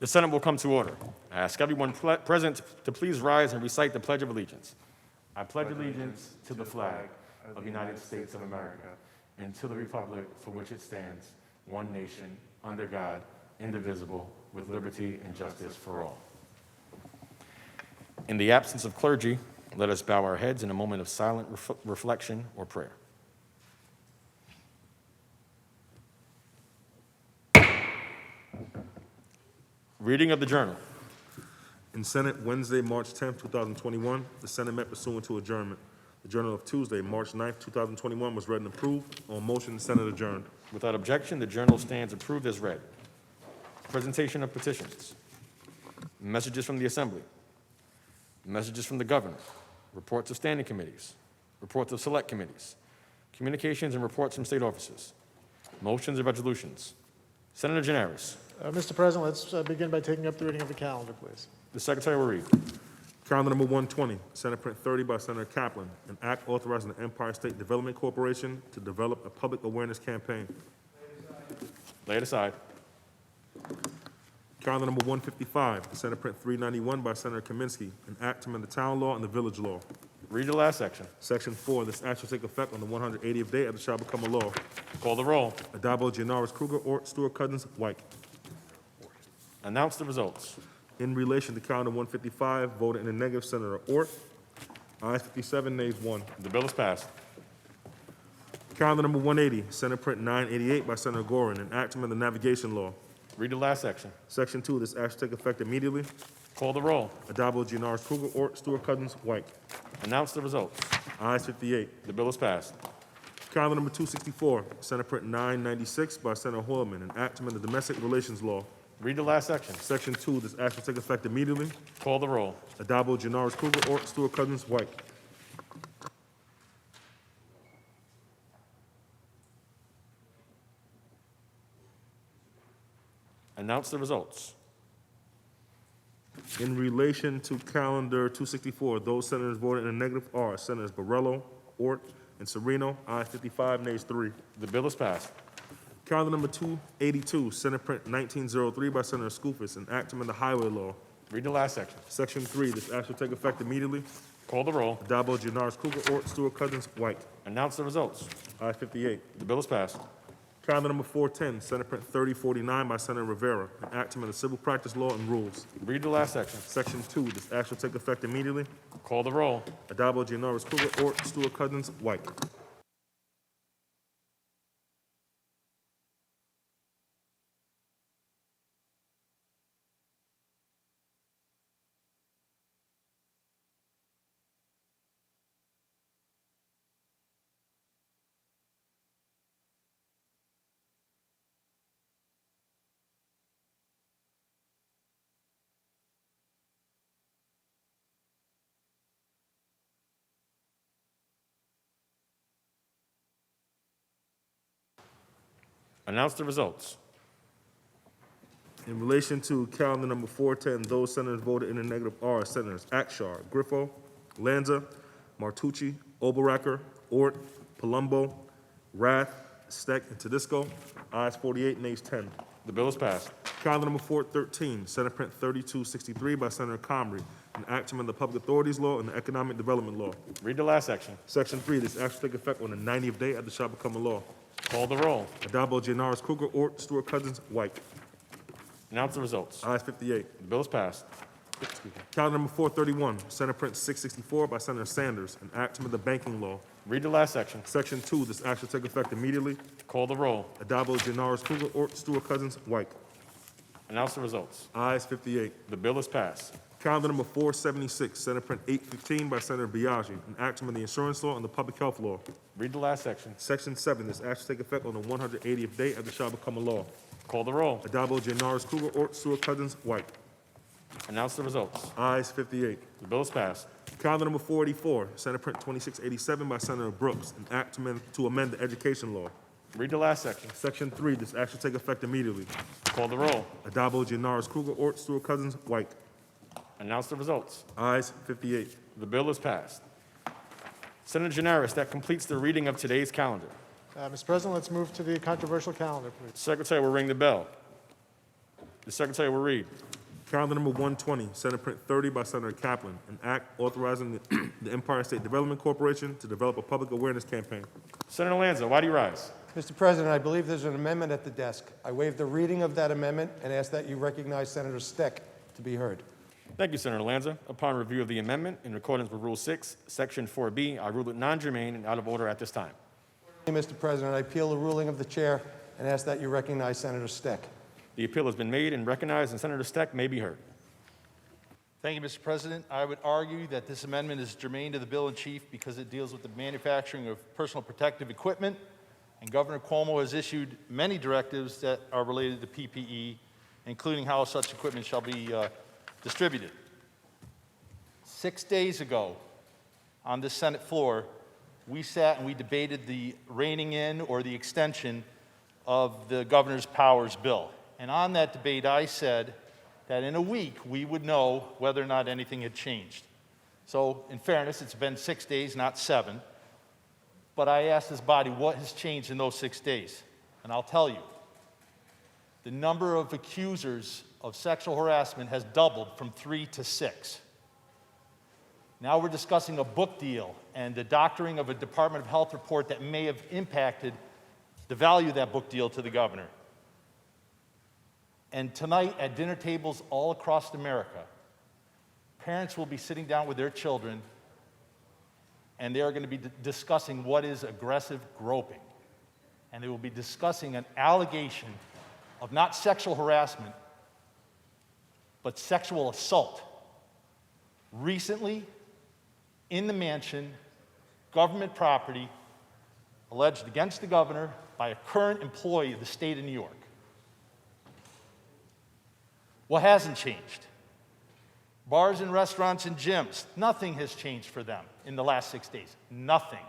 The Senate will come to order. I ask everyone present to please rise and recite the Pledge of Allegiance. I pledge allegiance to the flag of the United States of America and to the republic for which it stands, one nation, under God, indivisible, with liberty and justice for all. In the absence of clergy, let us bow our heads in a moment of silent reflection or prayer. Reading of the Journal. In Senate, Wednesday, March 10, 2021, the Senate met pursuant to adjournment. The Journal of Tuesday, March 9, 2021 was read and approved. On motion, the Senate adjourned. Without objection, the Journal stands approved as read. Presentation of petitions. Messages from the Assembly. Messages from the Governor. Reports of standing committees. Reports of select committees. Communications and reports from state offices. Motions and resolutions. Senator Gianaris. Mr. President, let's begin by taking up the reading of the calendar, please. The Secretary will read. Calendar number 120, Senate Print 30 by Senator Kaplan, an act authorizing the Empire State Development Corporation to develop a public awareness campaign. Lay it aside. Calendar number 155, Senate Print 391 by Senator Kaminsky, an act to amend the town law and the village law. Read the last section. Section 4, this act shall take effect on the 180th day after it shall become a law. Call the roll. Adabo, Gianaris, Kruger, Ort, Stewart, Cousins, White. Announce the results. In relation to calendar 155, voted in the negative, Senator Ort. Ayes 57, nays 1. The bill is passed. Calendar number 180, Senate Print 988 by Senator Gorin, an act to amend the navigation law. Read the last section. Section 2, this act shall take effect immediately. Call the roll. Adabo, Gianaris, Kruger, Ort, Stewart, Cousins, White. Announce the results. Ayes 58. The bill is passed. Calendar number 264, Senate Print 996 by Senator Hoylman, an act to amend the domestic relations law. Read the last section. Section 2, this act shall take effect immediately. Call the roll. Adabo, Gianaris, Kruger, Ort, Stewart, Cousins, White. Announce the results. In relation to calendar 264, those senators voted in the negative are Senators Borrello, Ort, and Sereno. Ayes 55, nays 3. The bill is passed. Calendar number 282, Senate Print 1903 by Senator Skoufis, an act to amend the highway law. Read the last section. Section 3, this act shall take effect immediately. Call the roll. Adabo, Gianaris, Kruger, Ort, Stewart, Cousins, White. Announce the results. Ayes 58. The bill is passed. Calendar number 410, Senate Print 3049 by Senator Rivera, an act to amend the civil practice law and rules. Read the last section. Section 2, this act shall take effect immediately. Call the roll. Adabo, Gianaris, Kruger, Ort, Stewart, Cousins, White. Announce the results. In relation to calendar number 410, those senators voted in the negative are Senators Akshar, Griffo, Lanza, Martucci, Oberacker, Ort, Palumbo, Rath, Steck, and Tedisco. Ayes 48, nays 10. The bill is passed. Calendar number 413, Senate Print 3263 by Senator Comrie, an act to amend the public authorities law and the economic development law. Read the last section. Section 3, this act shall take effect on the 90th day after it shall become a law. Call the roll. Adabo, Gianaris, Kruger, Ort, Stewart, Cousins, White. Announce the results. Ayes 58. The bill is passed. Calendar number 431, Senate Print 664 by Senator Sanders, an act to amend the banking law. Read the last section. Section 2, this act shall take effect immediately. Call the roll. Adabo, Gianaris, Kruger, Ort, Stewart, Cousins, White. Announce the results. Ayes 58. The bill is passed. Calendar number 476, Senate Print 815 by Senator Biaggi, an act to amend the insurance law and the public health law. Read the last section. Section 7, this act shall take effect on the 180th day after it shall become a law. Call the roll. Adabo, Gianaris, Kruger, Ort, Stewart, Cousins, White. Announce the results. Ayes 58. The bill is passed. Calendar number 484, Senate Print 2687 by Senator Brooks, an act to amend the education law. Read the last section. Section 3, this act shall take effect immediately. Call the roll. Adabo, Gianaris, Kruger, Ort, Stewart, Cousins, White. Announce the results. Ayes 58. The bill is passed. Senator Gianaris, that completes the reading of today's calendar. Mr. President, let's move to the controversial calendar, please. The Secretary will ring the bell. The Secretary will read. Calendar number 120, Senate Print 30 by Senator Kaplan, an act authorizing the Empire State Development Corporation to develop a public awareness campaign. Senator Lanza, why do you rise? Mr. President, I believe there's an amendment at the desk. I waive the reading of that amendment and ask that you recognize Senator Steck to be heard. Thank you, Senator Lanza. Upon review of the amendment, in accordance with Rule 6, Section 4B, I rule it non-germane and out of order at this time. Mr. President, I appeal the ruling of the chair and ask that you recognize Senator Steck. The appeal has been made and recognized, and Senator Steck may be heard. Thank you, Mr. President. I would argue that this amendment is germane to the bill in chief because it deals with the manufacturing of personal protective equipment, and Governor Cuomo has issued many directives that are related to PPE, including how such equipment shall be distributed. 6 days ago, on the Senate floor, we sat and we debated the reining in or the extension of the governor's powers bill. And on that debate, I said that in a week, we would know whether or not anything had changed. So, in fairness, it's been 6 days, not 7. But I asked this body, what has changed in those 6 days? And I'll tell you, the number of accusers of sexual harassment has doubled from 3 to 6. Now we're discussing a book deal and the doctoring of a Department of Health report that may have impacted the value of that book deal to the governor. And tonight, at dinner tables all across America, parents will be sitting down with their children, and they are going to be discussing what is aggressive groping. And they will be discussing an allegation of not sexual harassment, but sexual assault. Recently, in the mansion, government property alleged against the governor by a current employee of the state of New York. What hasn't changed? Bars and restaurants and gyms, nothing has changed for them in the last 6 days. Nothing.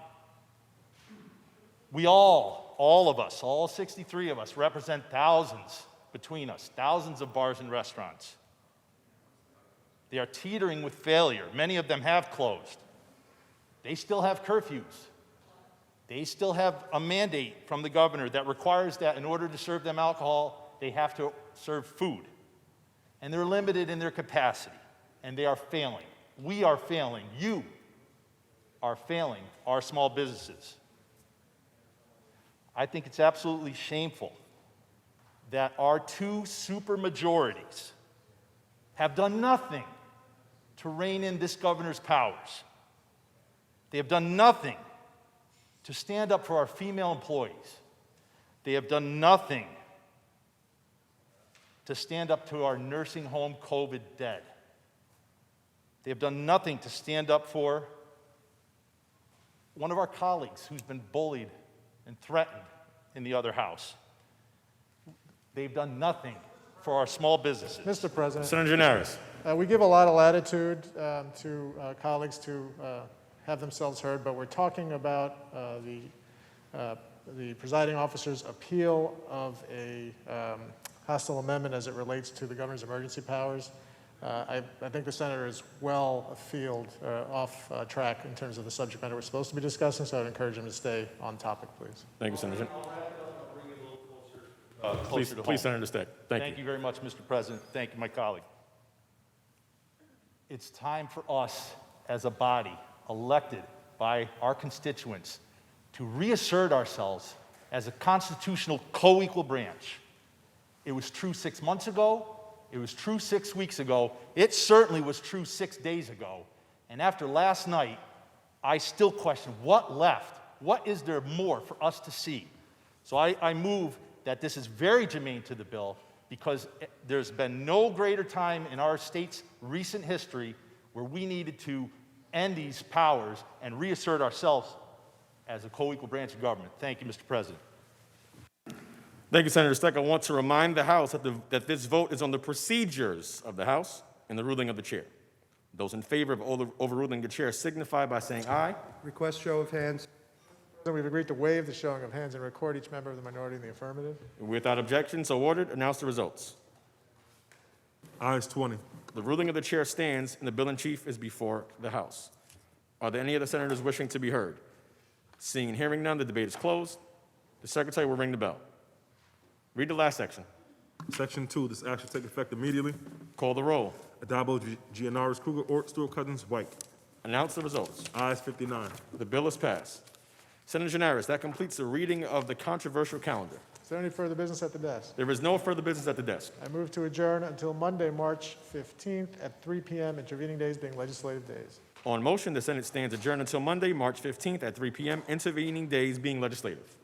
We all of us, all 63 of us, represent thousands between us, thousands of bars and restaurants. They are teetering with failure. Many of them have closed. They still have curfews. They still have a mandate from the governor that requires that in order to serve them alcohol, they have to serve food. And they're limited in their capacity, and they are failing. We are failing. You are failing our small businesses. I think it's absolutely shameful that our two supermajorities have done nothing to rein in this governor's powers. They have done nothing to stand up for our female employees. They have done nothing to stand up to our nursing home COVID dead. They have done nothing to stand up for one of our colleagues who's been bullied and threatened in the other house. They've done nothing for our small businesses. Mr. President, Senator Janaris. we give a lot of latitude to colleagues to have themselves heard, but we're talking about the presiding officer's appeal of a hostile amendment as it relates to the governor's emergency powers. I think the senator is well afield, off track in terms of the subject matter we're supposed to be discussing, so I'd encourage him to stay on topic, please. Thank you, Senator. Closer to home. Please, Senator Steck. Thank Thank you. you very much, Mr. President. Thank you, my colleague. It's time for us as a body elected by our constituents to reassert ourselves as a constitutional co-equal branch. It was true 6 months ago. It was true 6 weeks ago. It certainly was true 6 days ago. And after last night, I still question what left. What is there more for us to see? So I move that this is very germane to the bill because there's been no greater time in our state's recent history where we needed to end these powers and reassert ourselves as a co-equal branch of government. Thank you, Mr. President. Thank you, Senator Steck. I want to remind the House that this vote is on the procedures of the House and the ruling of the chair. Those in favor of overruling the chair signify by saying aye. Request show of hands. So we've agreed to waive the showing of hands and record each member of the minority in the affirmative. Without objection, so ordered. Announce the results. Ayes 20. The ruling of the chair stands, and the bill in chief is before the House. Are there any other senators wishing to be heard? Seeing and hearing none, the debate is closed. The secretary will ring the bell. Read the last section. Section 2, this action take effect immediately. Call the roll. Adabo, Gianaris, Kruger, Ort, Stewart-Cousins, White. Announce the results. Ayes 59. The bill is passed. Senator Janaris, that completes the reading of the controversial calendar. Is there any further business at the desk? There is no further business at the desk. I move to adjourn until Monday, March 15th at 3 p.m., intervening days being legislative days. On motion, the Senate stands adjourned until Monday, March 15th at 3 p.m., intervening days being legislative.